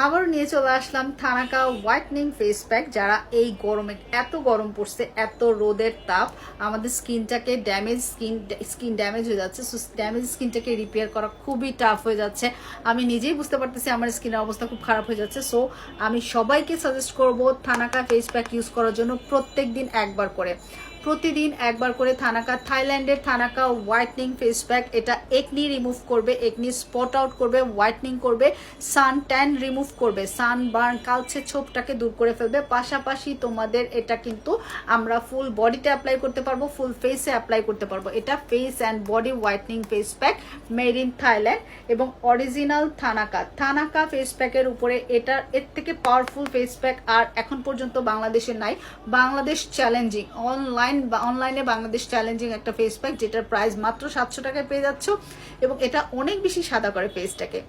আবার নিয়ে চলে আসলাম থানাকা হোয়াইটনিং ফেস প্যাক। যারা এই গরমে, এত গরম পড়ছে, এত রোদের তাপ, আমাদের স্কিনটাকে স্কিন ড্যামেজ হয়ে যাচ্ছে। সো ড্যামেজ স্কিনটাকে রিপেয়ার করা খুবই টাফ হয়ে যাচ্ছে। আমি নিজেই বুঝতে পারতেছি আমার স্কিনের অবস্থা খুব খারাপ হয়ে যাচ্ছে। সো আমি সবাইকে সাজেস্ট করব থানাকা ফেস প্যাক ইউজ করার জন্য প্রতিদিন একবার করে থানাকা, থাইল্যান্ডের থানাকা হোয়াইটনিং ফেস প্যাক। এটা একনি রিমুভ করবে, একনি স্পট আউট করবে, হোয়াইটনিং করবে, সান ট্যান রিমুভ করবে, সানবার্ন কালচে ছোপটাকে দূর করে ফেলবে। পাশাপাশি তোমাদের এটা কিন্তু আমরা ফুল বডিতে অ্যাপ্লাই করতে পারবো, ফুল ফেসে অ্যাপ্লাই করতে পারবো। এটা face and body whitening face pack, made in Thailand এবং অরিজিনাল থানাকা ফেস প্যাকের উপরে এর থেকে পাওয়ারফুল ফেস প্যাক আর এখন পর্যন্ত বাংলাদেশে নাই। বাংলাদেশ চ্যালেঞ্জিং, অনলাইনে বাংলাদেশ চ্যালেঞ্জিং একটা ফেস প্যাক, যেটার প্রাইস মাত্র 700 টাকায় পেয়ে যাচ্ছ এবং এটা অনেক বেশি সাদা করে ফেসটাকে।